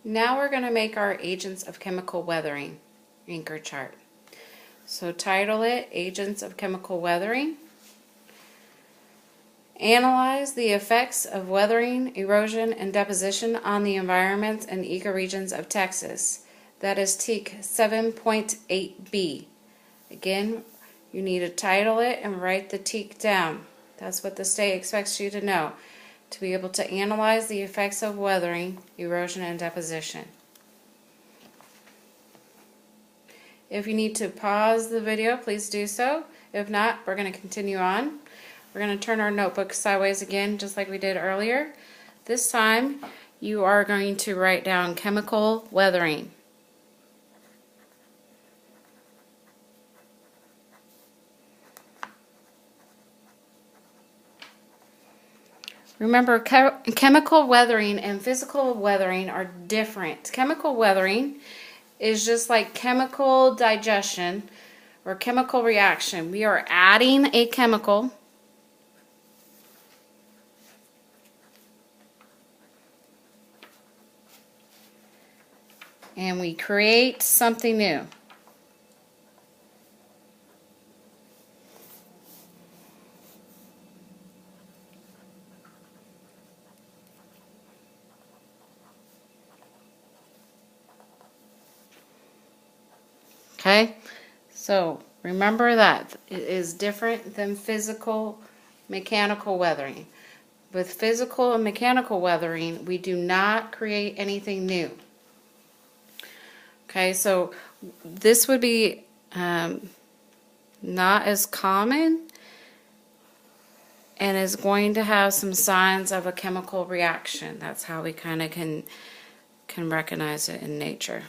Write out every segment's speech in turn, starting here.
Now we're going to make our agents of chemical weathering anchor chart. So title it Agents of Chemical Weathering. Analyze the effects of weathering, erosion, and deposition on the environment and ecoregions of Texas. That is TEK 7.8b. Again, you need to title it and write the TEK down. That's what the state expects you to know, to be able to analyze the effects of weathering, erosion, and deposition. If you need to pause the video, please do so. If not, we're going to continue on. We're going to turn our notebook sideways again, just like we did earlier. This time, you are going to write down chemical weathering. Remember, chemical weathering and physical weathering are different. Chemical weathering is just like chemical digestion or chemical reaction. We are adding a chemical and we create something new. Okay, so remember that it is different than physical mechanical weathering. With physical and mechanical weathering, we do not create anything new. Okay, so this would be not as common and is going to have some signs of a chemical reaction. That's how we kind of can recognize it in nature.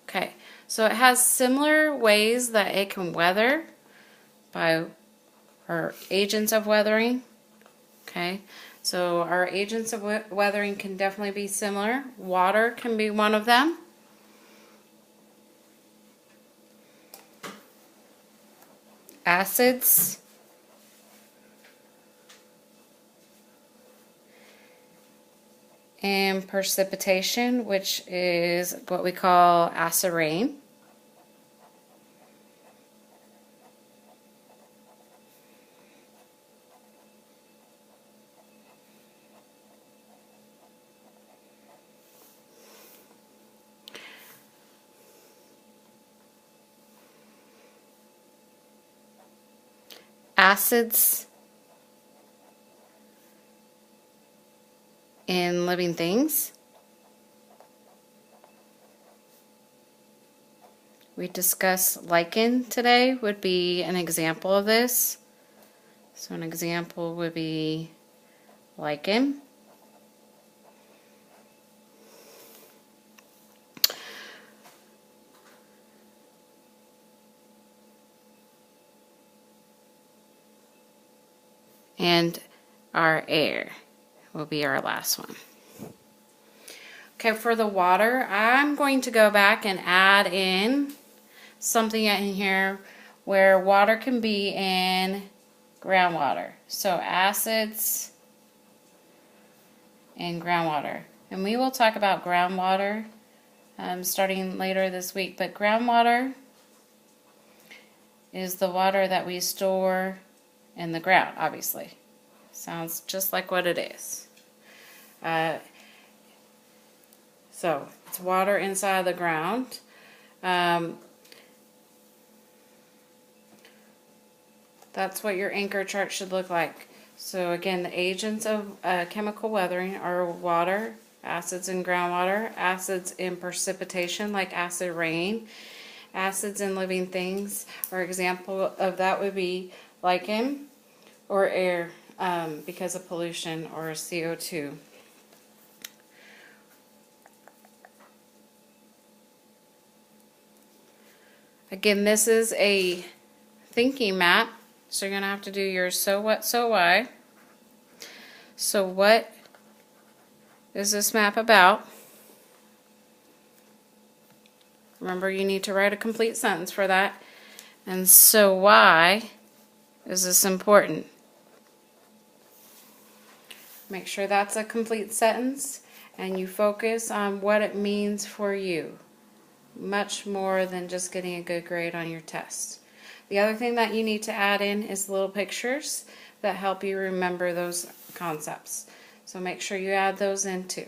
Okay, so it has similar ways that it can weather by our agents of weathering. Okay, so our agents of weathering can definitely be similar. Water can be one of them. Acids. And precipitation, which is what we call acid rain. Acids in living things. We discussed lichen today would be an example of this. So an example would be lichen. And our air will be our last one. Okay, for the water, I'm going to go back and add in something in here where water can be in groundwater. So acids and groundwater. And we will talk about groundwater starting later this week. But groundwater is the water that we store in the ground, obviously. Sounds just like what it is. So it's water inside the ground. That's what your anchor chart should look like. So again, the agents of chemical weathering are water, acids in groundwater, acids in precipitation like acid rain, acids in living things. Or example of that would be lichen or air because of pollution or CO2. Again, this is a thinking map, so you're going to have to do your so what, so why. So what is this map about? Remember, you need to write a complete sentence for that. And so why is this important? Make sure that's a complete sentence. and you focus on what it means for you, much more than just getting a good grade on your test. The other thing that you need to add in is little pictures that help you remember those concepts. So make sure you add those in too.